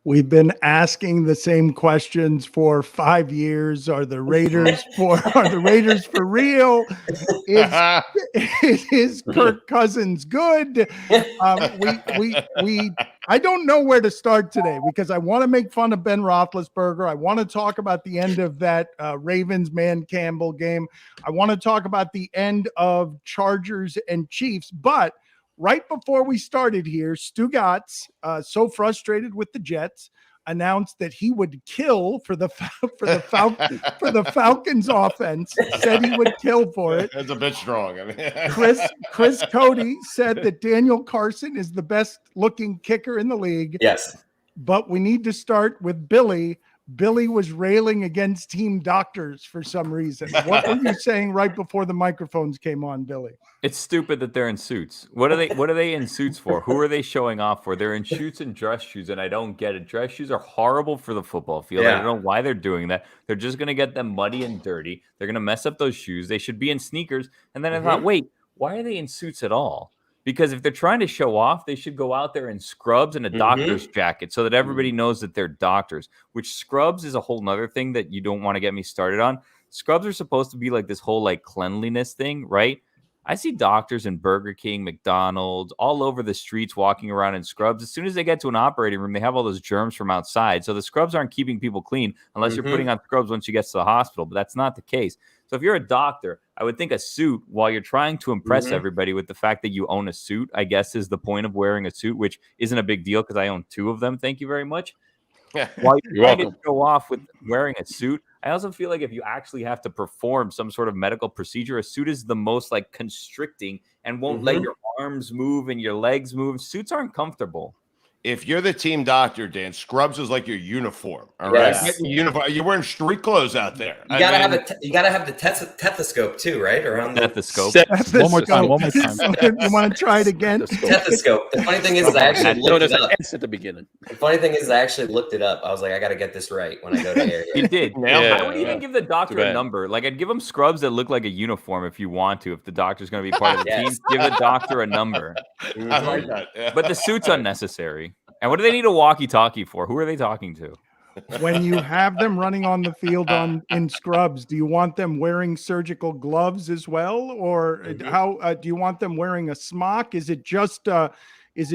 We've been asking the same questions for 5 years. Are the Raiders for real? Is Kirk Cousins good? I don't know where to start today because I want to make fun of Ben Roethlisberger. I want to talk about the end of that Ravens Man Campbell game. I want to talk about the end of Chargers and Chiefs. But right before we started here, Stu Gatz, so frustrated with the Jets, announced that he would kill for the Falcons offense. Said he would kill for it. That's a bit strong. I mean, Chris Cody said that Daniel Carson is the best looking kicker in the league. Yes, but we need to start with Billy. Billy was railing against team doctors for some reason. What were you saying right before the microphones came on, Billy? It's stupid that they're in suits. What are they in suits for? Who are they showing off for? They're in suits and dress shoes, and I don't get it. Dress shoes are horrible for the football field. Yeah. I don't know why they're doing that. They're just going to get them muddy and dirty. They're going to mess up those shoes. They should be in sneakers. And then I thought, wait, why are they in suits at all? Because if they're trying to show off, they should go out there in scrubs and a doctor's jacket so that everybody knows that they're doctors, which scrubs is a whole nother thing that you don't want to get me started on. Scrubs are supposed to be like this whole like cleanliness thing, right? I see doctors in Burger King, McDonald's, all over the streets walking around in scrubs. As soon as they get to an operating room, they have all those germs from outside. So the scrubs aren't keeping people clean unless you're putting on scrubs once you get to the hospital. But that's not the case. So if you're a doctor, I would think a suit, while you're trying to impress everybody with the fact that you own a suit, I guess is the point of wearing a suit, which isn't a big deal because I own 2 of them. Thank you very much. While you're trying to go off with wearing a suit, I also feel like if you actually have to perform some sort of medical procedure, a suit is the most like constricting and won't let your arms move and your legs move. Suits aren't comfortable. if you're the team doctor, Dan, scrubs is like your uniform. All right, uniform. You're wearing street clothes out there. You gotta have the stethoscope too, right? Around the stethoscope. One more time. You want to try it again? Stethoscope. The funny thing is, I actually looked it up. At the beginning. The funny thing is, I actually looked it up. I was like, I got to get this right when I go to air. You did. I wouldn't even give the doctor a number. Like, I'd give him scrubs that look like a uniform if you want to. If the doctor's going to be part of the team, give the doctor a number. I like that. Yeah. But the suit's unnecessary. And what do they need a walkie-talkie for? Who are they talking to? When you have them running on the field in scrubs, do you want them wearing surgical gloves as well, or how do you want them wearing a smock? Is it just what is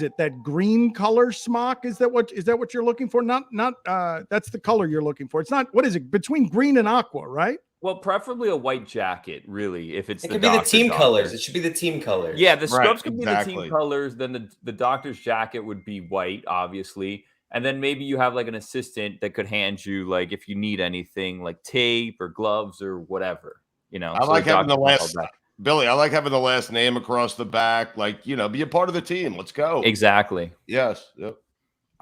it? That green color smock? Is that what you're looking for? Not that's the color you're looking for. It's not. What is it? Between green and aqua, right? Well, preferably a white jacket, really. If it's it could be the team colors. It should be the team colors. Yeah, the scrubs could be the team colors. Then the doctor's jacket would be white, obviously. And then maybe you have like an assistant that could hand you, like, if you need anything, like tape or gloves or whatever. You know, I like having the last Billy. I like having the last name across the back. Like, you know, be a part of the team. Let's go. Exactly. Yes. Yep.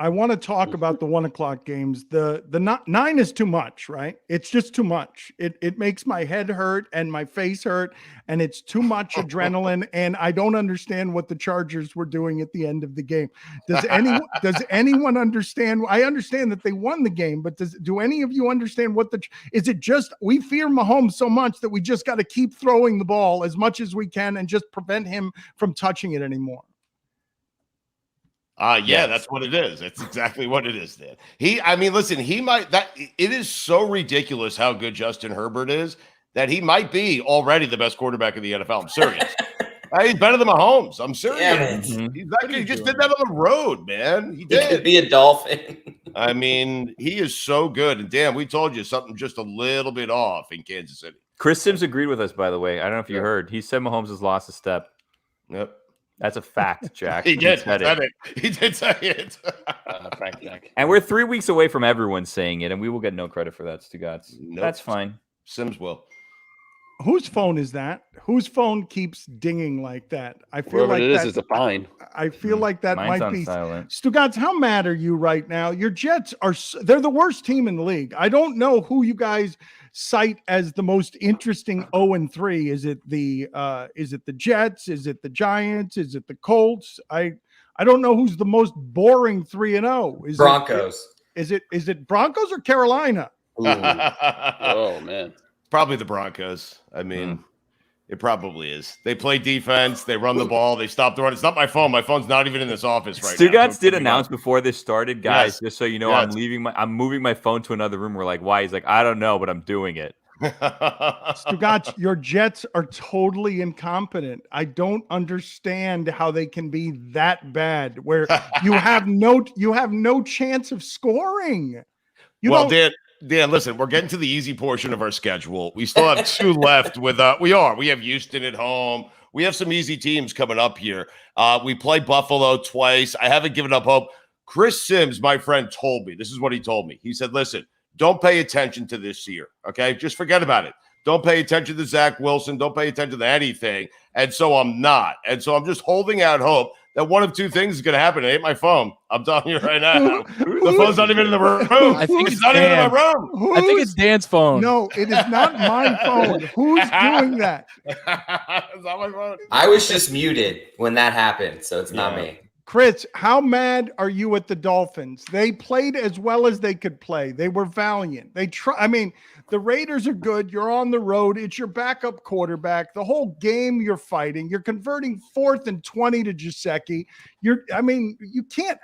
I want to talk about the 1 o'clock games. The 9 is too much, right? It's just too much. It makes my head hurt and my face hurt, and it's too much adrenaline. And I don't understand what the Chargers were doing at the end of the game. Does anyone understand? I understand that they won the game, but do any of you understand is it just we fear Mahomes so much that we just got to keep throwing the ball as much as we can and just prevent him from touching it anymore? That's what it is. That's exactly what it is, Dan. It is so ridiculous how good Justin Herbert is that he might be already the best quarterback in the NFL. I'm serious. He's better than Mahomes. I'm serious. Yeah, he just did that on the road, man. He did. He could be a Dolphin. I mean, he is so good. And Dan, we told you something just a little bit off in Kansas City. Chris Sims agreed with us, by the way. I don't know if you heard. He said Mahomes has lost a step. Yep. That's a fact, Jack. He did say it. He did say it. Frank Jack. And we're 3 weeks away from everyone saying it, and we will get no credit for that, Stu Gatz. Nope. That's fine. Sims will. Whose phone is that? Whose phone keeps dinging like that? I feel Whoever like it is a fine. I feel like that Mine's might be silent. Stugotz, how mad are you right now? Your Jets they're the worst team in the league. I don't know who you guys cite as the most interesting 0-3. Is it the Jets? Is it the Giants? Is it the Colts? I don't know who's the most boring 3-0. Broncos. Is it Broncos or Carolina? Oh man. Probably the Broncos. I mean, It probably is. They play defense. They run the ball. They stop the run. It's not my phone. My phone's not even in this office right now. Stugotz So did announce before this started, guys, Yes. just so you know, Yes. I'm moving my phone to another room. We're like, why? He's like, I don't know, but I'm doing it. Stugotz, your Jets are totally incompetent. I don't understand how they can be that bad where you have no chance of scoring. Dan, listen, we're getting to the easy portion of our schedule. We still have 2 left with we have Houston at home. We have some easy teams coming up here. We play Buffalo twice. I haven't given up hope. Chris Sims, my friend, told me, this is what he told me. He said, listen, don't pay attention to this year. Okay. Just forget about it. Don't pay attention to Zach Wilson. Don't pay attention to anything. And so I'm not. And so I'm just holding out hope that one of 2 things is going to happen. It ain't my phone. I'm telling you right now. The phone's not even in the room. I think it's not even in my Dan. room. I think it's Dan's phone. No, it is not my phone. Who's doing that? It's not my phone. I was just muted when that happened, so it's not me. Chris, how mad are you at the Dolphins? They played as well as they could play. They were valiant. The Raiders are good. You're on the road. It's your backup quarterback. The whole game you're fighting. You're converting 4th and 20 to Gesicki. You can't.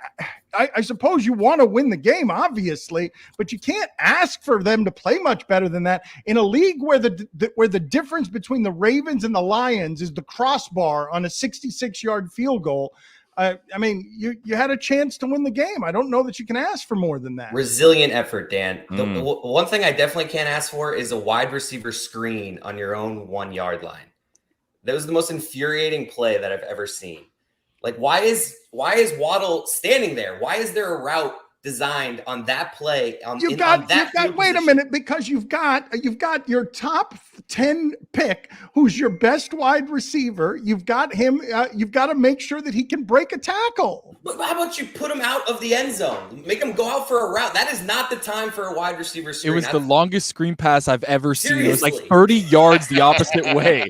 I suppose you want to win the game, obviously, but you can't ask for them to play much better than that in a league where the difference between the Ravens and the Lions is the crossbar on a 66-yard field goal. You had a chance to win the game. I don't know that you can ask for more than that. Resilient effort, Dan. The one thing I definitely can't ask for is a wide receiver screen on your own 1-yard line. That was the most infuriating play that I've ever seen. Like, why is Waddle standing there? Why is there a route designed on that play? Wait a minute, because you've got your top 10 pick, who's your best wide receiver. You've got him. You've got to make sure that he can break a tackle. But how about you put him out of the end zone? Make him go out for a route. That is not the time for a wide receiver screen. It was the longest screen pass I've ever seen. Seriously. It was like 30 yards the opposite way.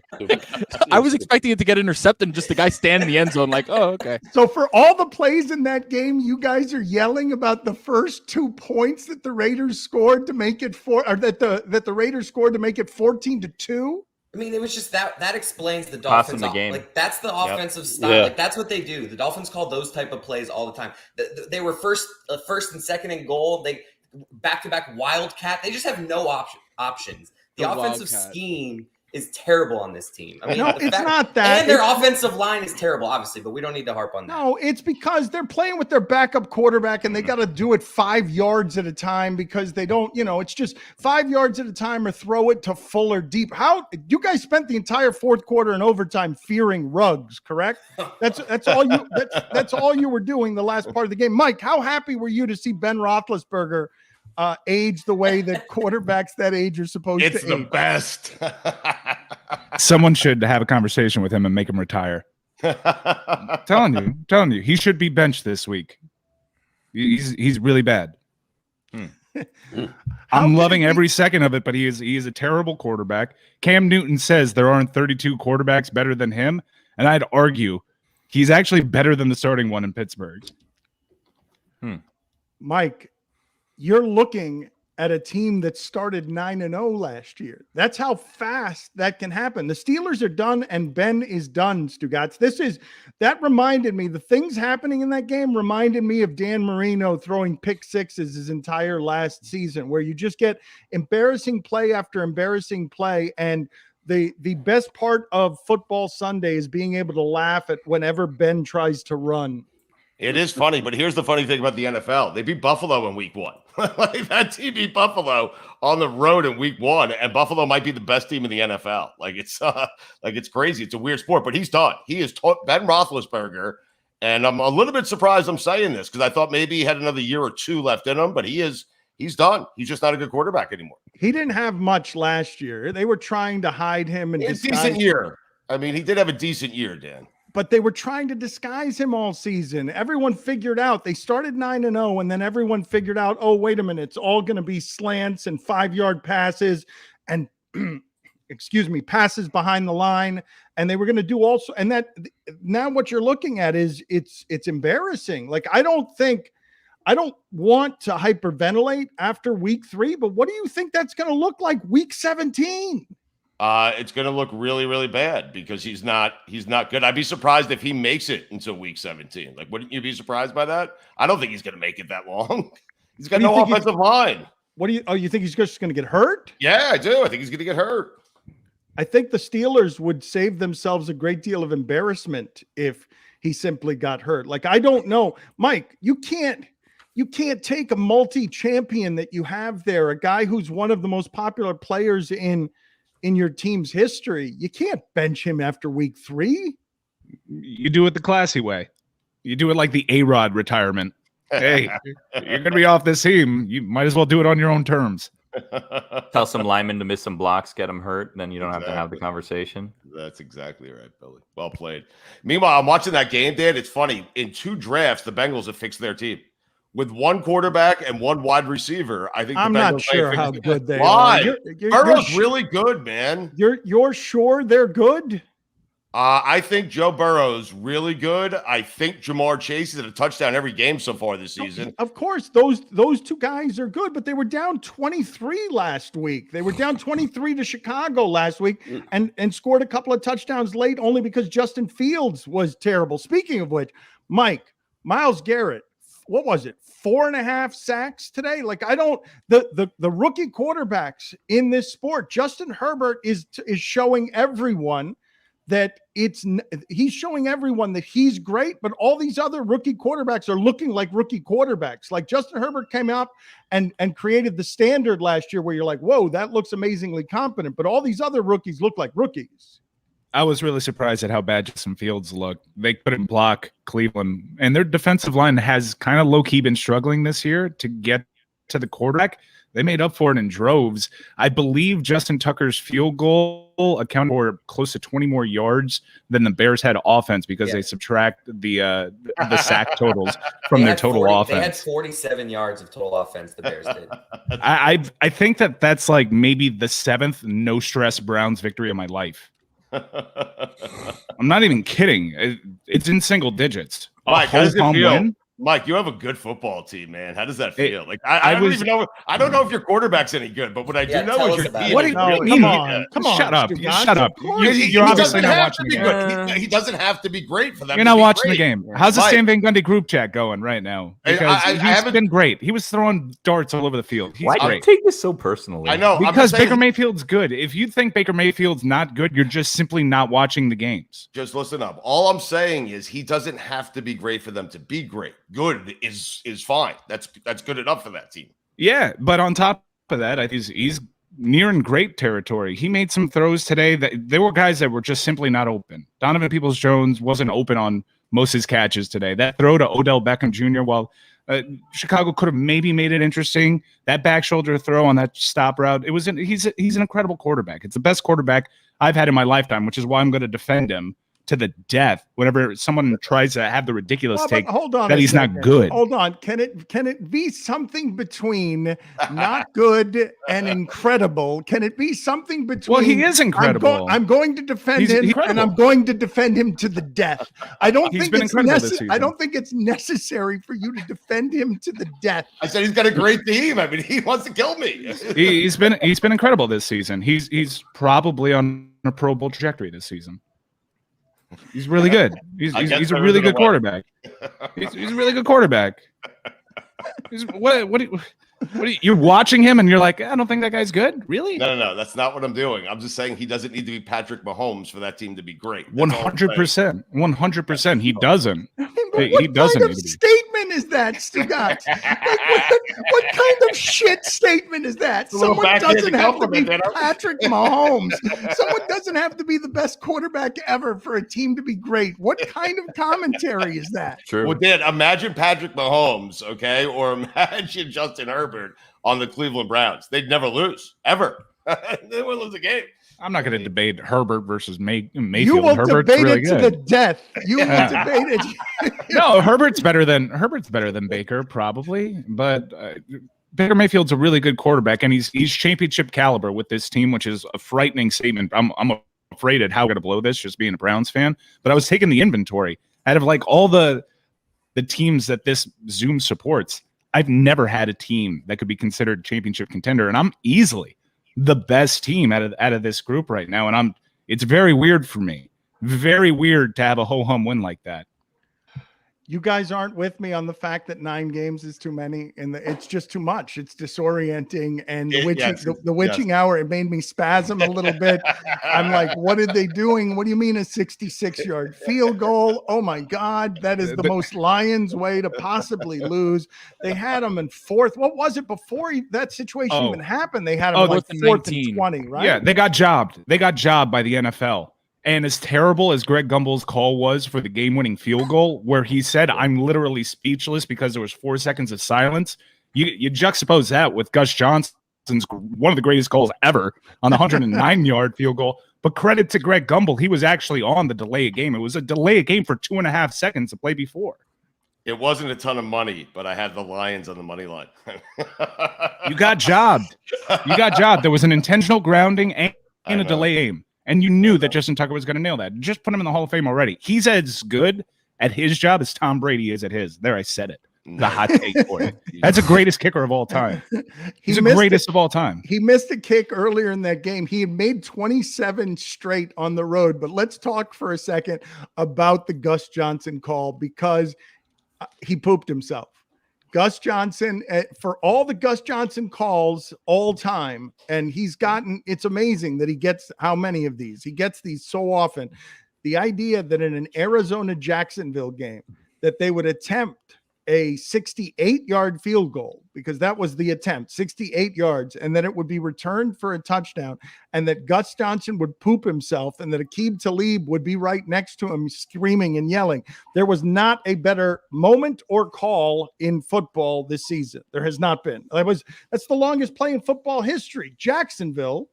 I was expecting it to get intercepted, and just the guy standing in the end zone like, oh, okay. So for all the plays in that game, you guys are yelling about the first 2 points that the Raiders scored to make it that the Raiders scored to make it 14-2. I mean, it was just that explains the Dolphins. the game. Like, that's the offensive style. Yeah. Like, that's what they do. The Dolphins call those type of plays all the time. They were first and second and goal. They back-to-back wildcat. They just have no options. The offensive scheme is terrible on this team. I mean, no, it's not that. And their offensive line is terrible, obviously, but we don't need to harp on that. No, it's because they're playing with their backup quarterback and they got to do it 5 yards at a time because they don't, it's just 5 yards at a time or throw it to full or deep. How you guys spent the entire 4th quarter and overtime fearing Ruggs, correct? That's all you were doing the last part of the game. Mike, how happy were you to see Ben Roethlisberger age the way that quarterbacks that age are supposed to age? It's the best. Someone should have a conversation with him and make him retire. I'm telling you, he should be benched this week. He's really bad. I'm loving every second of it, but he is a terrible quarterback. Cam Newton says there aren't 32 quarterbacks better than him, and I'd argue he's actually better than the starting one in Pittsburgh. Mike, you're looking at a team that started 9-0 last year. That's how fast that can happen. The Steelers are done and Ben is done, Stugotz. That reminded me, the things happening in that game reminded me of Dan Marino throwing pick sixes his entire last season, where you just get embarrassing play after embarrassing play. And the best part of football Sunday is being able to laugh at whenever Ben tries to run. It is funny, but here's the funny thing about the NFL. They beat Buffalo in week 1. Like, that team beat Buffalo on the road in week 1, and Buffalo might be the best team in the NFL. It's crazy. It's a weird sport, but he's done. He is Ben Roethlisberger, and I'm a little bit surprised I'm saying this because I thought maybe he had another year or 2 left in him, but he's done. He's just not a good quarterback anymore. He didn't have much last year. They were trying to hide him and disguise decent year. I mean, he did have a decent year, Dan. But they were trying to disguise him all season. Everyone figured out they started 9-0, and then everyone figured out, oh, wait a minute, it's all going to be slants and 5-yard passes and passes behind the line. And they were going to do also, and that now what you're looking at is it's embarrassing. Like, I don't want to hyperventilate after week 3, but what do you think that's going to look like week 17? it's going to look really, really bad because he's not good. I'd be surprised if he makes it until week 17. Like, wouldn't you be surprised by that? I don't think he's going to make it that long. He's got no offensive line. What do you? Oh, you think he's just going to get hurt? Yeah, I do. I think he's going to get hurt. I think the Steelers would save themselves a great deal of embarrassment if he simply got hurt. Like, I don't know, Mike. You can't take a multi-champion that you have there, a guy who's one of the most popular players in your team's history. You can't bench him after week 3. You do it the classy way. You do it like the A-Rod retirement. Hey, you're going to be off this team. You might as well do it on your own terms. Tell some linemen to miss some blocks, get them hurt, then you don't have to have the conversation. That's exactly right, Billy. Well played. Meanwhile, I'm watching that game, Dan. It's funny. In 2 drafts, the Bengals have fixed their team. With 1 quarterback and 1 wide receiver, I think I'm the Bengals not sure how good they Why? are. Burrow's really good, man. You're sure they're good? I think Joe Burrow's really good. I think Jamar Chase is at a touchdown every game so far this season. Of course, those 2 guys are good, but they were down 23 last week. They were down 23 to Chicago last week and scored a couple of touchdowns late only because Justin Fields was terrible. Speaking of which, Mike, Myles Garrett, what was it? 4.5 sacks today. Like, I don't, the rookie quarterbacks in this sport, Justin Herbert is showing everyone that he's showing everyone that he's great, but all these other rookie quarterbacks are looking like rookie quarterbacks. Like, Justin Herbert came up and created the standard last year where you're like, whoa, that looks amazingly competent. But all these other rookies look like rookies. I was really surprised at how bad Justin Fields looked. They couldn't block Cleveland, and their defensive line has kind of low-key been struggling this year to get to the quarterback. They made up for it in droves. I believe Justin Tucker's field goal accounted for close to 20 more yards than the Bears had offense because they subtract the sack totals from their total offense. They had 47 yards of total offense, the Bears did. I think that's like maybe the 7th no-stress Browns victory of my life. I'm not even kidding. It's in single digits. Mike, how does it feel? Win? Mike, you have a good football team, man. How does that feel? I don't even know. I don't know if your quarterback's any good, but what I do know is your team. What do you mean? Come on, shut up! Shut up! You're obviously not watching the game. He doesn't have to be great for them. You're not watching the game. How's the Stan Van Gundy group chat going right now? Because he's been great. He was throwing darts all over the field. Why do you take this so personally? I know, because Baker Mayfield's good. If you think Baker Mayfield's not good, you're just simply not watching the games. Just listen up. All I'm saying is he doesn't have to be great for them to be great. Good is fine. That's good enough for that team. Yeah, but on top of that, he's nearing great territory. He made some throws today that there were guys that were just simply not open. Donovan Peoples-Jones wasn't open on most of his catches today. That throw to Odell Beckham Jr., while Chicago could have maybe made it interesting, that back shoulder throw on that stop route, he's an incredible quarterback. It's the best quarterback I've had in my lifetime, which is why I'm going to defend him to the death whenever someone tries to have the ridiculous take that he's not good. Hold on. Can it be something between not good and incredible? Can it be something between? Well, he is incredible. I'm going to defend him, and I'm going to defend him to the death. I don't think it's necessary for you to defend him to the death. I said he's got a great team. I mean, he wants to kill me. He's been incredible this season. He's probably on a Pro Bowl trajectory this season. He's really good. He's a really good quarterback. He's a really good quarterback. You're watching him and you're like, I don't think that guy's good. Really? No. That's not what I'm doing. I'm just saying he doesn't need to be Patrick Mahomes for that team to be great. 100%. 100%. He doesn't. What kind of statement is that, Stugat? What kind of shit statement is that? Someone doesn't have to be Patrick Mahomes. Someone doesn't have to be the best quarterback ever for a team to be great. What kind of commentary is that? True. Well, Dan, imagine Patrick Mahomes, okay, or imagine Justin Herbert on the Cleveland Browns. They'd never lose, ever. They wouldn't lose a game. I'm not going to debate Herbert versus Mayfield. You will Herbert's debate really it to the death. You will debate it. No, Herbert's better than Baker, probably. But Baker Mayfield's a really good quarterback, and he's championship caliber with this team, which is a frightening statement. I'm afraid at how we're going to blow this, just being a Browns fan. But I was taking the inventory out of like all the teams that this Zoom supports. I've never had a team that could be considered championship contender, and I'm easily the best team out of this group right now, and it's very weird for me. Very weird to have a ho-hum win like that. You guys aren't with me on the fact that 9 games is too many, and it's just too much. It's disorienting, and the witching hour, it made me spasm a little bit. I'm like, what are they doing? What do you mean a 66-yard field goal? Oh my God, that is the most Lions way to possibly lose. They had them in 4th. What was it before that situation even happened? They had them like 4th and 20, right? Yeah, they got jobbed. They got jobbed by the NFL. And as terrible as Greg Gumbel's call was for the game-winning field goal, where he said, I'm literally speechless because there was 4 seconds of silence, you juxtapose that with Gus Johnson's one of the greatest goals ever on the 109-yard field goal. But credit to Greg Gumbel, he was actually on the delay of game. It was a delay of game for 2.5 seconds to play before. It wasn't a ton of money, but I had the Lions on the money line. You got jobbed. There was an intentional grounding and a delay aim. And you knew that Justin Tucker was going to nail that. Just put him in the Hall of Fame already. He's as good at his job as Tom Brady is at his. There, I said it. The hot take for it. That's the greatest kicker of all time. He's the greatest of all time. He missed a kick earlier in that game. He had made 27 straight on the road. But let's talk for a second about the Gus Johnson call, because he pooped himself. Gus Johnson, for all the Gus Johnson calls all time, and it's amazing that he gets how many of these. He gets these so often. The idea that in an Arizona-Jacksonville game that they would attempt a 68-yard field goal, because that was the attempt, 68 yards, and then it would be returned for a touchdown, and that Gus Johnson would poop himself, and that Aqib Talib would be right next to him screaming and yelling. There was not a better moment or call in football this season. There has not been. That's the longest play in football history. Jacksonville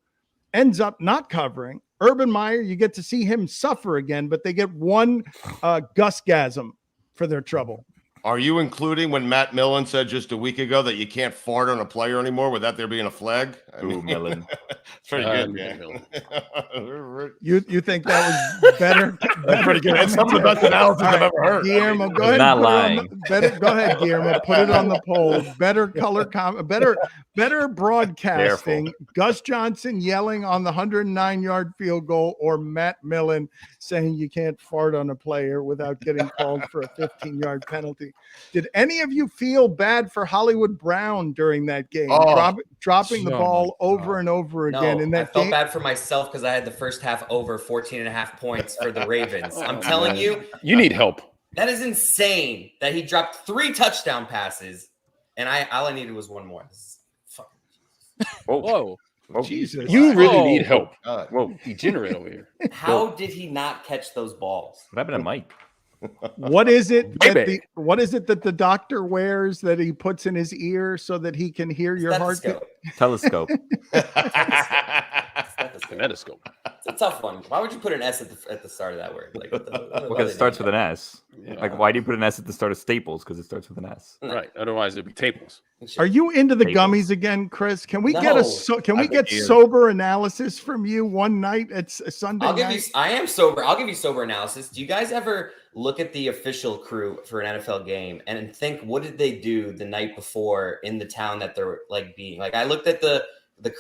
ends up not covering. Urban Meyer, you get to see him suffer again, but they get one Gus-gasm for their trouble. Are you including when Matt Millen said just a week ago that you can't fart on a player anymore without there being a flag? Millen. It's pretty good, man. You think that was better? That's pretty good. That's some of the best analysis I've ever heard. Guillermo, go ahead. Not lying. Go ahead, Guillermo. Put it on the poll. Better color better broadcasting. Careful. Gus Johnson yelling on the 109-yard field goal, or Matt Millen saying you can't fart on a player without getting called for a 15-yard penalty. Did any of you feel bad for Hollywood Brown during that game? Dropping the ball over and over again in that I felt game? bad for myself because I had the first half over 14.5 points for the Ravens. I'm telling you, You need help. that is insane that he dropped 3 touchdown passes, and all I needed was one more. This is fucking Whoa. Jesus. You really need help. Whoa. Degenerate over here. How did he not catch those balls? What happened to Mike? What is it Baby. that the doctor wears that he puts in his ear so that he can hear your heartbeat? Stethoscope. Telescope. Kinetoscope. It's a tough one. Why would you put an S at the start of that word? Like, Because it starts with an S. Yeah. Like, why do you put an S at the start of Staples? Because it starts with an S. Right. Otherwise, it'd be tables. Are you into the Tables. gummies again, Chris? Can we No. get sober analysis from you one night at Sunday night? I am sober. I'll give you sober analysis. Do you guys ever look at the official crew for an NFL game and think, what did they do the night before in the town that they're being? Like, I looked at the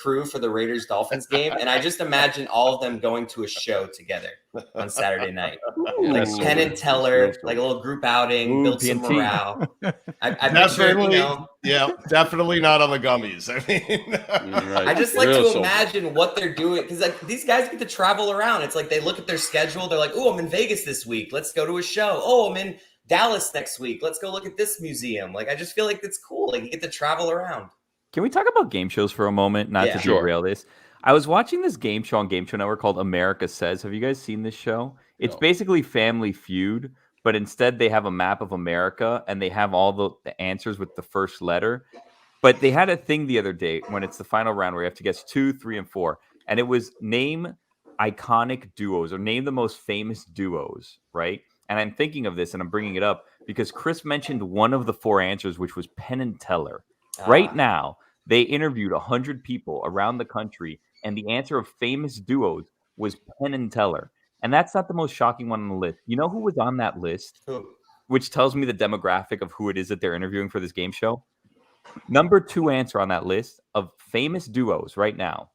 crew for the Raiders Dolphins game, and I just imagine all of them going to a show together on Saturday night. Like Penn and Teller, like a little group outing, build some PNT. morale. I picture, Yeah, definitely not on the gummies. I mean, Right. I just like Real to sober. imagine what they're doing, because like these guys get to travel around. It's like they look at their schedule. They're like, "Oh, I'm in Vegas this week. Let's go to a show. Oh, I'm in Dallas next week. Let's go look at this museum." Like, I just feel like it's cool. Like, you get to travel around. Can we talk about game shows for a moment? Not to Sure. derail this. I was watching this game show on Game Show Network called America Says. Have you guys seen this show? It's No. basically Family Feud, but instead they have a map of America and they have all the answers with the first letter. But they had a thing the other day when it's the final round where you have to guess 2, 3, and 4. And it was name iconic duos or name the most famous duos, right? And I'm thinking of this and I'm bringing it up because Chris mentioned one of the 4 answers, which was Penn and Teller. Right now, they interviewed 100 people around the country, and the answer of famous duos was Penn and Teller. And that's not the most shocking one on the list. You know who was on that list? Who? Which tells me the demographic of who it is that they're interviewing for this game show. Number 2 answer on that list of famous duos right now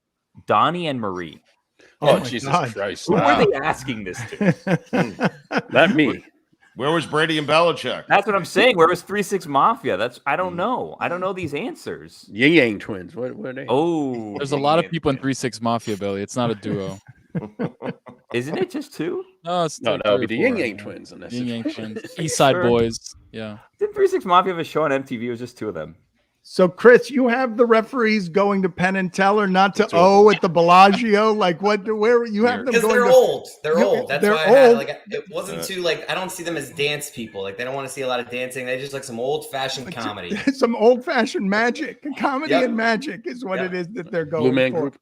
Donnie and Marie. Oh, my Jesus God. Christ. Who Wow. were they asking this to? Not me. Where was Brady and Belichick? That's what I'm saying. Where was 3-6 Mafia? I don't know. I don't know these answers. Yin Yang twins. What are they? Oh, There's a lot of people in 3-6 Mafia, Billy. It's not a duo. Isn't it just two? No, it's No, like that would be three the or Yin four. Yang twins. In that Yin Yang situation. twins. East Side Sure. Boys. Yeah. Didn't 3-6 Mafia have a show on MTV? It was just two of them. So, Chris, you have the referees going to Penn and Teller, not to That's O at the Bellagio. Like, what? Where you have them Because going? they're to, old. They're You- old. That's they're why I had old. like it wasn't too like I don't see them as dance people. Like they don't want to see a lot of dancing. They just like some old fashioned comedy. Some old-fashioned magic, comedy Yep. and magic is what Yep. it is that they're going Blue Man for. Group.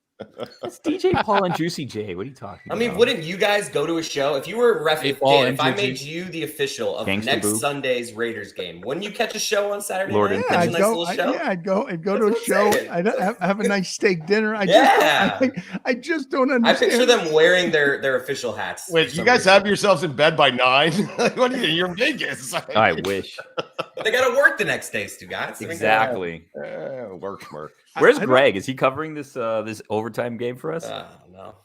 It's DJ Paul and Juicy J. What are you talking I about? mean, wouldn't you guys go to a show if you were ref? Hey, If, Paul Dan, and if I Gigi. made you the official of Gangsta next Boo. Sunday's Raiders game, wouldn't you catch a show on Saturday Lord night? and Catch a I'd nice go. little show. I'd go to a That's what show. I'm saying. I'd have a nice steak dinner. Yeah. I just don't I understand. picture them wearing their official hats. Wait, for you some guys reason. have yourselves in bed by 9? What are you? You're in Vegas. I wish. They got to work the next day, Stu guys. I mean, Exactly. Work, Schmirk. Where's I don't- Greg? Is he covering this overtime game for us? No.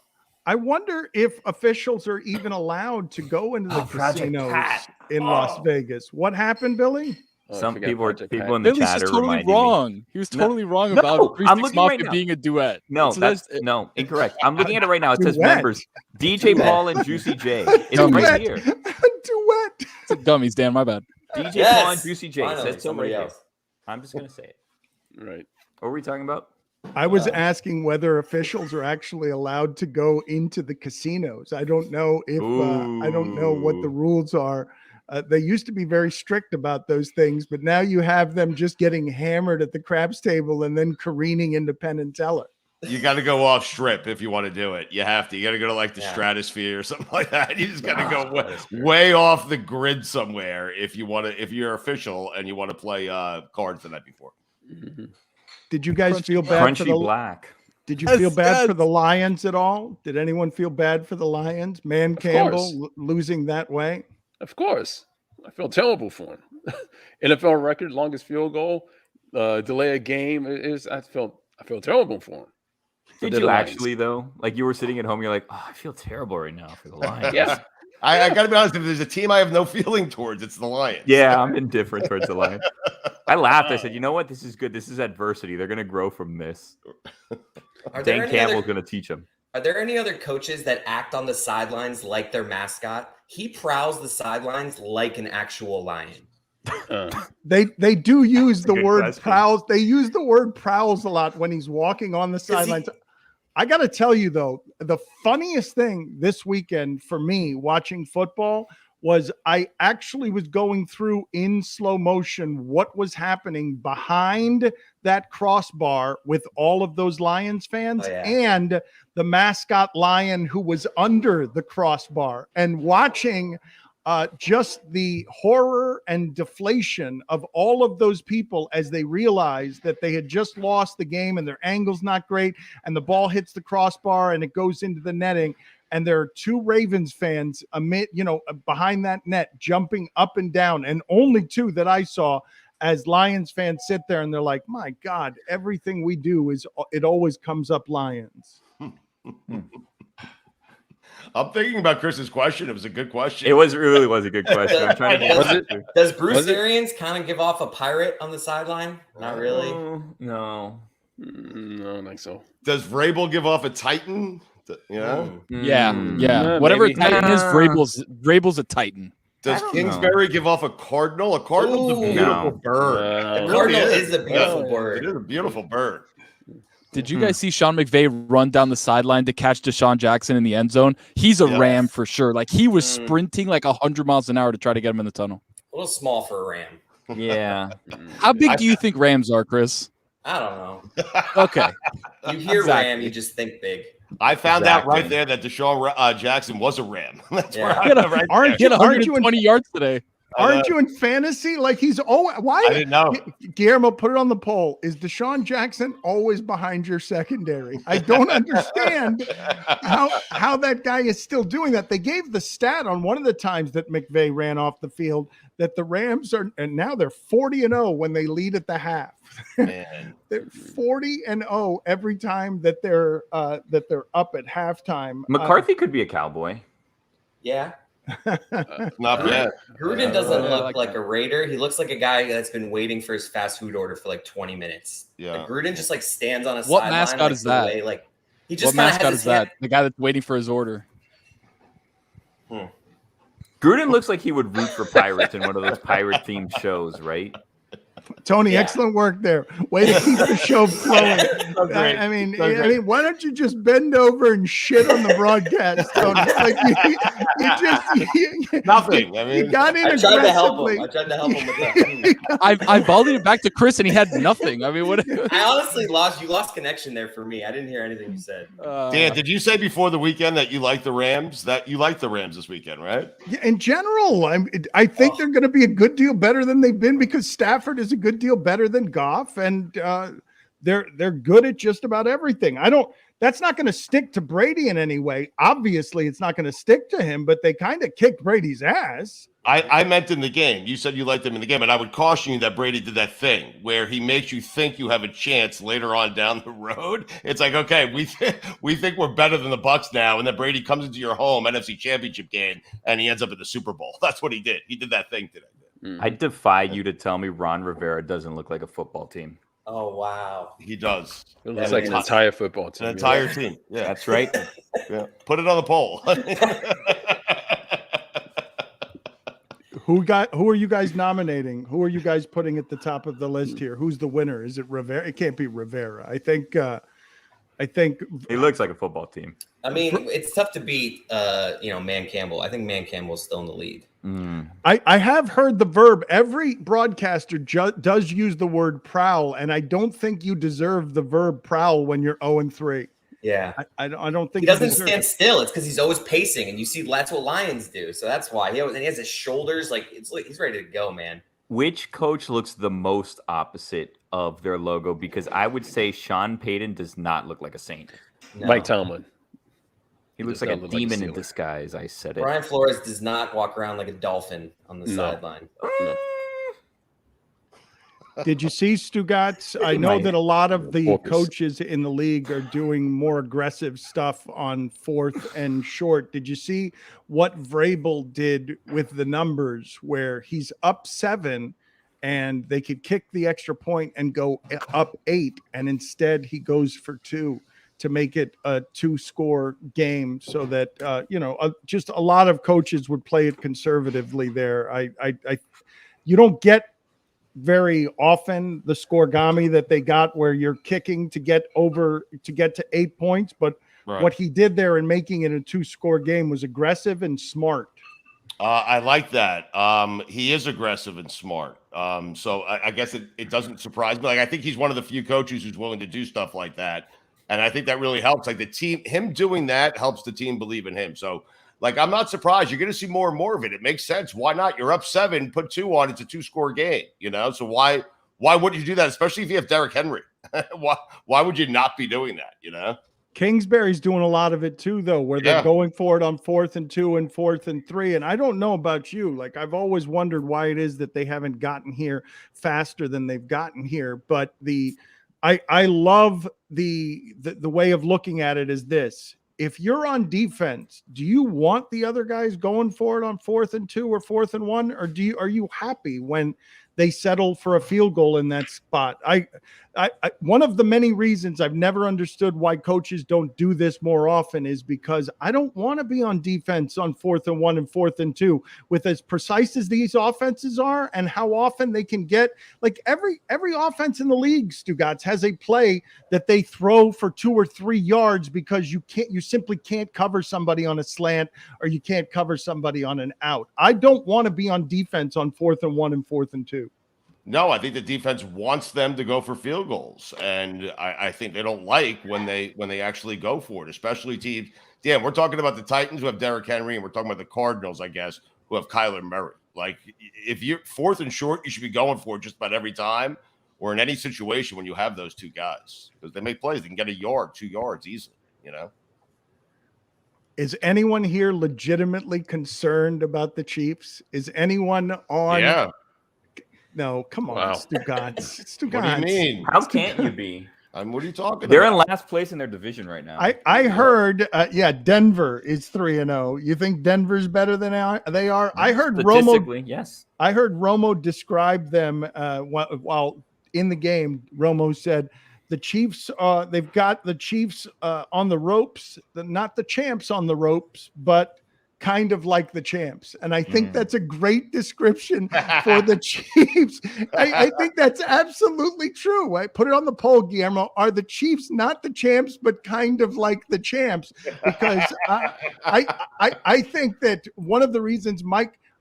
I wonder if officials are even allowed to go into the Oh, Project casinos Pat. in Las Vegas. What happened, Billy? Oh, I Some forgot people Project people Pat. in the Billy's chat just are totally reminding me. wrong. He was No. totally wrong No, about I'm 3-6 looking Mafia right now. being a duet. No, So that's there's- no incorrect. I'm looking at it right now. It says Duet. members DJ Paul and Juicy J. It's Duet. right here. Duet. it's a dummies, Dan. My bad. DJ Yes! Paul and Juicy J. It Finally, says so somebody right here. else. I'm just gonna say it. Right. What were we talking about? I was asking whether officials are actually allowed to go into the casinos. I don't know if I don't know what the Ooh. rules are. They used to be very strict about those things, but now you have them just getting hammered at the craps table and then careening into Penn and Teller. You got to go off strip if you want to do it. You have to. You got to go to like the Yeah. stratosphere or something like that. You just got to go way off the grid somewhere if you want to. If you're official and you want to play cards the night before. Mhm. Did you guys feel bad for Crunchy the Black. Did you Yes, feel bad for yes. the Lions at all? Did anyone feel bad for the Lions? Man Campbell course. losing that way? Of course. I feel terrible for him. NFL record, longest field goal, delay a game. I feel terrible for him. Did the you Lions. actually though? Like you were sitting at home, you're like, oh, I feel terrible right now for the Lions. Yeah. I got to be honest. If there's a team I have no feeling towards, it's the Lions. Yeah, I'm indifferent towards the Lions. I laughed. I said, you know what? This is good. This is adversity. They're gonna grow from this. Are there Dan any Campbell's other- gonna teach them. Are there any other coaches that act on the sidelines like their mascot? He prowls the sidelines like an actual lion. They do use the good word question. prowls. They use the word prowls a lot when he's walking on the sidelines. I got to tell you though, the funniest thing this weekend for me watching football was I actually was going through in slow motion what was happening behind that crossbar with all of those Lions fans Oh, yeah. and the mascot lion who was under the crossbar and watching just the horror and deflation of all of those people as they realized that they had just lost the game and their angle's not great and the ball hits the crossbar and it goes into the netting. And there are two Ravens fans behind that net jumping up and down, and only two that I saw as Lions fans sit there and they're like, my God, everything we do it always comes up Lions. I'm thinking about Chris's question. It was a good question. It really was a good question. I'm trying to Was get it? Does Bruce Was it? Arians kind of give off a pirate on the sideline? Not really. No. No, I don't think so. Does Vrabel give off a Titan? Yeah. Yeah, Mm. yeah. Yeah, Whatever maybe. Titan is, Vrabel's a Titan. Does I don't Kingsbury give off a cardinal? A cardinal's a Ooh. beautiful No. bird. No. It The really cardinal is a beautiful Yeah. bird. It is a beautiful bird. Did you guys see Sean McVay run down the sideline to catch Deshaun Jackson in the end zone? He's a Yes. Ram for sure. Like he was Mm. sprinting like 100 miles an hour to try to get him in the tunnel. A little small for a ram. Yeah. How big do you think Rams are, Chris? I don't know. Okay. You hear Exactly. ram, you just think big. I found out Exactly. right there that Deshaun Jackson was a Ram. That's where Yeah. I He had, right Aren't he had you 120 yards today. Aren't you in fantasy? Like he's why? I didn't know. Guillermo, put it on the poll. Is Deshaun Jackson always behind your secondary? I don't understand how that guy is still doing that. They gave the stat on one of the times that McVay ran off the field that the Rams are, and now they're 40-0 when they lead at the half. Man. They're 40-0 every time that they're up at halftime. McCarthy could be a Cowboy. Yeah. Not bad. Gruden doesn't look like like a Raider. He looks like a guy that's been waiting for his fast food order for like 20 minutes. Yeah. Like Gruden just like stands on a What sideline. mascot like, is that? Way, like he just What kinda mascot has is his that? hand- The guy that's waiting for his order. Gruden looks like he would root for pirates in one of those pirate-themed shows, right? Tony, Yeah. excellent work there. Way to keep the show flowing. great. I mean, why don't you just bend over and shit on the broadcast, Tony? Like you Nothing. I mean, you got in I tried to help aggressively. him. I tried to help him with that. I volleyed it back to Chris, and he had nothing. I mean, what? I honestly lost. You lost connection there for me. I didn't hear anything you said. Dan, did you say before the weekend that you like the Rams? That you like the Rams this weekend, right? Yeah, in general, I think they're going to be a good deal better than they've been because Stafford is a good deal better than Goff, and they're good at just about everything. That's not going to stick to Brady in any way. Obviously, it's not going to stick to him, but they kind of kicked Brady's ass. I meant in the game. You said you liked them in the game, and I would caution you that Brady did that thing where he makes you think you have a chance later on down the road. It's like, okay, we think we're better than the Bucs now, and then Brady comes into your home NFC Championship game, and he ends up at the Super Bowl. That's what he did. He did that thing today. I defy you to tell me Ron Rivera doesn't look like a football team. Oh wow. He does. It looks like an entire football team. An entire team. Yeah, That's right. yeah. Put it on the poll. Who are you guys nominating? Who are you guys putting at the top of the list here? Who's the winner? Is it Rivera? It can't be Rivera. I think He looks like a football team. I mean, it's tough to beat. Man Campbell. I think Man Campbell's still in the lead. I have heard the verb. Every broadcaster does use the word prowl, and I don't think you deserve the verb prowl when you're 0-3. Yeah. I don't think He doesn't deserve stand it. still. It's because he's always pacing, and you see that's what Lions do. So that's why he has his shoulders like he's ready to go, man. Which coach looks the most opposite of their logo? Because I would say Sean Payton does not look like a saint. No. Mike Tomlin. He looks does like a not look like a demon in Steeler. disguise. I said it. Brian Flores does not walk around like a dolphin on the sideline. No. Did you see Stugatz? I know that a lot of the Focus. coaches in the league are doing more aggressive stuff on 4th and short. Did you see what Vrabel did with the numbers where he's up 7 and they could kick the extra point and go up 8, and instead he goes for 2 to make it a 2-score game so that, just a lot of coaches would play it conservatively there. You don't get very often the scoregami that they got where you're kicking to get to 8 points, but Right. what he did there in making it a 2-score game was aggressive and smart. I like that. He is aggressive and smart. So I guess it doesn't surprise me. Like, I think he's one of the few coaches who's willing to do stuff like that. And I think that really helps. Like the team, him doing that helps the team believe in him. So, like, I'm not surprised. You're going to see more and more of it. It makes sense. Why not? You're up 7, put 2 on. It's a 2-score game, So why wouldn't you do that? Especially if you have Derrick Henry. Why would you not be doing that? Kingsbury's doing a lot of it too, though, where they're going for it on 4th and 2 and 4th and 3. And I don't know about you. Like, I've always wondered why it is that they haven't gotten here faster than they've gotten here. But I love the way of looking at it is this. If you're on defense, do you want the other guys going for it on 4th and 2 or 4th and 1? Or are you happy when they settle for a field goal in that spot? One of the many reasons I've never understood why coaches don't do this more often is because I don't want to be on defense on 4th and 1 and 4th and 2 with as precise as these offenses are and how often they can get, like, every offense in the league, Stugatz, has a play that they throw for 2 or 3 yards because you simply can't cover somebody on a slant or you can't cover somebody on an out. I don't want to be on defense on 4th and 1 and 4th and 2. No, I think the defense wants them to go for field goals, and I think they don't like when they actually go for it, especially teams. Yeah, we're talking about the Titans who have Derrick Henry, and we're talking about the Cardinals, I guess, who have Kyler Murray. Like if you're 4th and short, you should be going for it just about every time, or in any situation when you have those two guys, because they make plays. They can get a yard, 2 yards easily, you know. Is anyone here legitimately concerned about the Chiefs? Is anyone on? Yeah. No, come on, Wow. Stugotz. What do you mean? How can't you be? What are you talking They're about? in last place in their division right now. I heard, Denver is 3-0. You think Denver's better than they are? I heard Statistically, Romo. yes. I heard Romo describe them while in the game. Romo said the Chiefs, they've got the Chiefs on the ropes, not the champs on the ropes, but kind of like the champs. And I think that's a great description for the Chiefs. I think that's absolutely true. I put it on the poll, Guillermo. Are the Chiefs not the champs, but kind of like the champs? Because I think that one of the reasons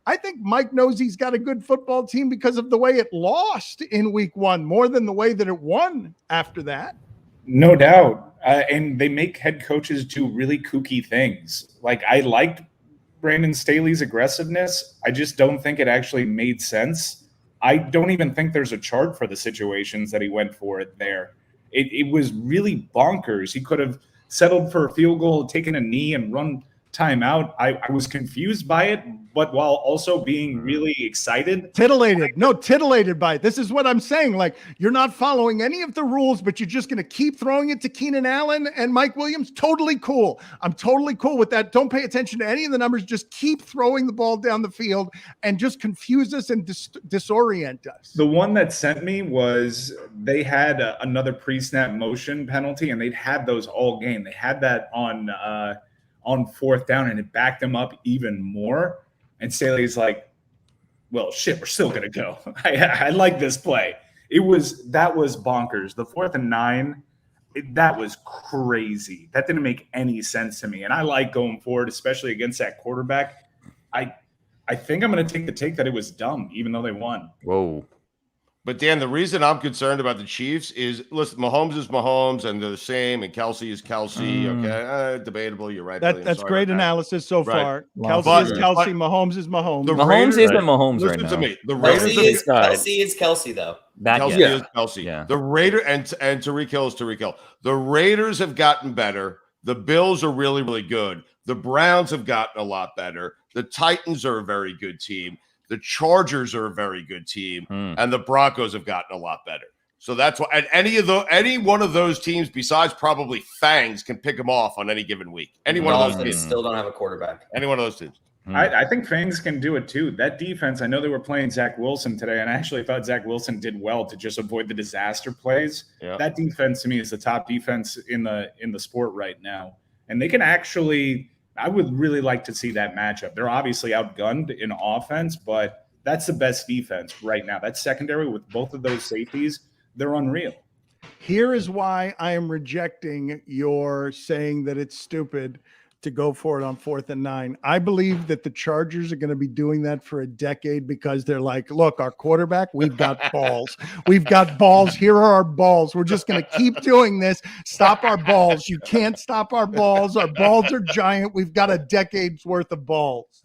I think Mike knows he's got a good football team because of the way it lost in week 1, more than the way that it won after that. No doubt. And they make head coaches do really kooky things. Like, I liked Brandon Staley's aggressiveness. I just don't think it actually made sense. I don't even think there's a chart for the situations that he went for it there. It was really bonkers. He could have settled for a field goal, taken a knee, and run timeout. I was confused by it, but while also being really excited. Titillated by it. This is what I'm saying. Like, you're not following any of the rules, but you're just going to keep throwing it to Keenan Allen and Mike Williams. Totally cool. I'm totally cool with that. Don't pay attention to any of the numbers. Just keep throwing the ball down the field and just confuse us and disorient us. The one that sent me was they had another pre-snap motion penalty, and they'd had those all game. They had that on 4th down, and it backed them up even more. And Staley's like, well, shit, we're still going to go. I like this play. That was bonkers. The 4th and 9, that was crazy. That didn't make any sense to me. And I like going forward, especially against that quarterback. I think I'm going to take the take that it was dumb, even though they won. Whoa. But Dan, the reason I'm concerned about the Chiefs is, listen, Mahomes is Mahomes, and they're the same, and Kelsey is Kelsey. Okay, debatable. You're right. Billy. That's great analysis so far. Right. Kelsey is Kelsey. Mahomes is Mahomes. Mahomes isn't Mahomes right Listen now. to me. The Raiders Kelsey is Kelsey, though. Kelsey is Kelsey. Yeah. The Raider and Tyreek Hill is Tyreek Hill. The Raiders have gotten better. The Bills are really, really good. The Browns have gotten a lot better. The Titans are a very good team. The Chargers are a very good team, and the Broncos have gotten a lot better. So that's why, and any one of those teams, besides probably Fangs, can pick them off on any given week. Any one of those teams still don't have a quarterback. Any one of those teams. I think Fangs can do it too. That defense, I know they were playing Zach Wilson today, and I actually thought Zach Wilson did well to just avoid the disaster plays. Yeah. That defense to me is the top defense in the sport right now. And they can actually, I would really like to see that matchup. They're obviously outgunned in offense, but that's the best defense right now. That secondary with both of those safeties, they're unreal. Here is why I am rejecting your saying that it's stupid to go for it on 4th and 9. I believe that the Chargers are going to be doing that for a decade because they're like, look, our quarterback, we've got balls. We've got balls. Here are our balls. We're just going to keep doing this. Stop our balls. You can't stop our balls. Our balls are giant. We've got a decade's worth of balls.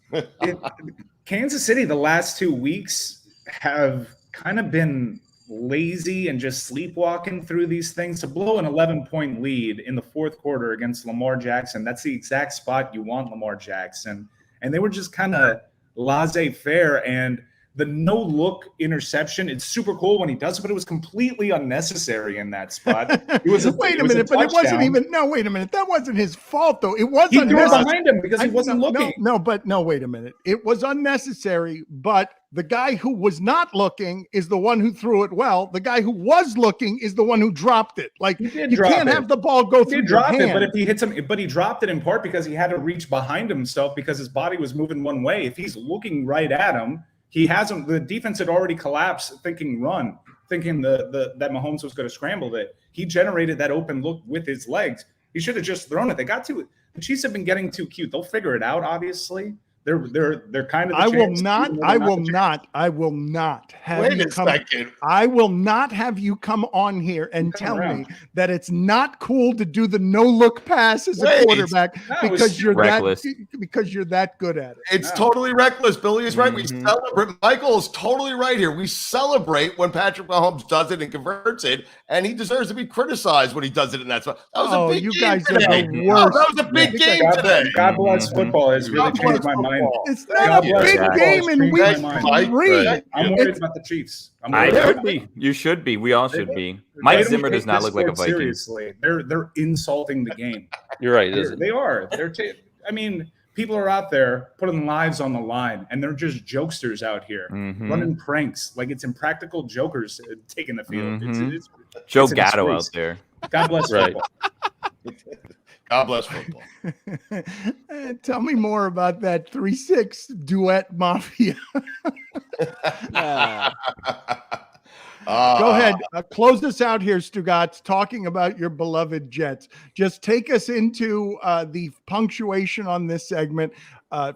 Kansas City, the last 2 weeks have kind of been lazy and just sleepwalking through these things. To blow an 11-point lead in the 4th quarter against Lamar Jackson, that's the exact spot you want Lamar Jackson. And they were just kind of laissez-faire, and the no-look interception, it's super cool when he does it, but it was completely unnecessary in that spot. It was wait a minute, but it wasn't even, no, wait a minute. That wasn't his fault, though. It was he threw it unnecessary. behind him because he wasn't looking. No, wait a minute. It was unnecessary, but the guy who was not looking is the one who threw it well. The guy who was looking is the one who dropped it. Like, you can't have the ball go through your hand. But if he hits him, but he dropped it in part because he had to reach behind himself because his body was moving one way. If he's looking right at him, he hasn't. The defense had already collapsed, thinking run, thinking that Mahomes was going to scramble it. He generated that open look with his legs. He should have just thrown it. They got to. The Chiefs have been getting too cute. They'll figure it out, obviously, They're kind of. I will not have Wait you a come. second. I will not have you come on here and tell me that it's not cool to do the no look pass as a Wait. quarterback because you're reckless. because you're that good at it. It's totally reckless. Billy is right. We Mhm. celebrate. Michael is totally right here. We celebrate when Patrick Mahomes does it and converts it, and he deserves to be criticized when he does it in that spot. That was a big you game guys are today. the No, worst. that was a big game today. God bless football has really God bless changed my mind. football. It's Thank not a you. big Exactly. game in week Thank you, Mike. 3. Right. I'm worried about the Chiefs. I worried should about be. You should be. We all should be. They Mike don't Zimmer take does not this look like a sport Viking. Seriously, they're insulting the game. You're right. It isn't. They are. I mean, people are out there putting lives on the line, and they're just jokesters out here Mhm. running pranks like it's impractical jokers taking the field. Mhm. It's Joe it's a Gatto disgrace. out there. God bless Right. football. God bless football. Tell me more about that 3-6 duet mafia. Go ahead. Close us out here, Stugatz, talking about your beloved Jets. Just take us into the punctuation on this segment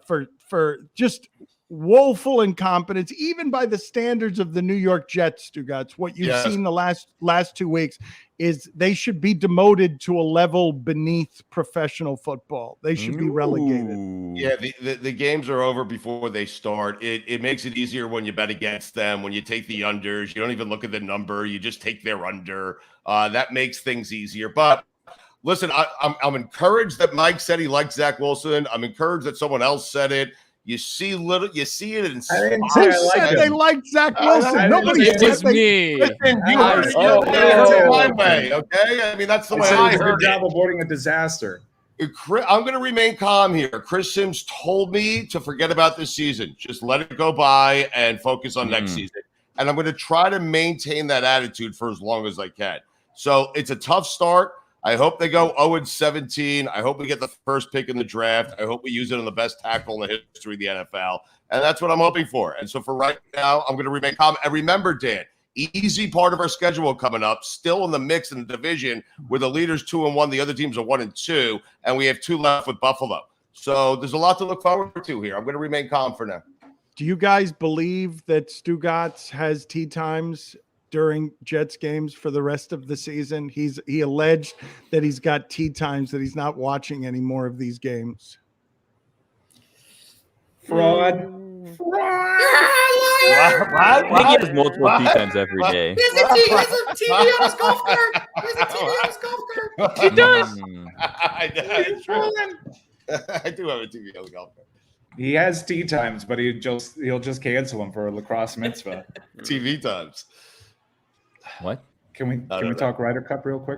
for just woeful incompetence, even by the standards of the New York Jets, Stugatz. What you've Yes. seen the last 2 weeks is they should be demoted to a level beneath professional football. They should be relegated. Ooh. Yeah, the games are over before they start. It makes it easier when you bet against them, when you take the unders. You don't even look at the number. You just take their under. That makes things easier. But listen, I'm encouraged that Mike said he liked Zach Wilson. I'm encouraged that someone else said it. You see it in I didn't spots. say Who I like said him. they liked Zach Wilson? Nobody It said was they. me. Listen, you I heard it said- my oh. way, okay? I mean, that's the I way said I he did a heard good job it. avoiding a disaster. I'm going to remain calm here. Chris Sims told me to forget about this season. Just let it go by and focus on next season. And I'm going to try to maintain that attitude for as long as I can. So it's a tough start. I hope they go 0-17. I hope we get the first pick in the draft. I hope we use it on the best tackle in the history of the NFL. And that's what I'm hoping for. And so for right now, I'm going to remain calm. And remember, Dan, easy part of our schedule coming up, still in the mix in the division where the leaders 2-1, the other teams are 1-2, and we have 2 left with Buffalo. So there's a lot to look forward to here. I'm going to remain calm for now. Do you guys believe that Stugatz has tea times during Jets games for the rest of the season? He alleged that he's got tea times, that he's not watching any more of these games. Fraud. I think he has multiple tea times every day. He has a TV on his golf cart. He has a TV on his golf cart. He does. It's true. I do have a TV on the golf cart. He has tea times, but he'll just cancel him for a lacrosse mitzvah. TV times. What? Can we talk Ryder Cup real quick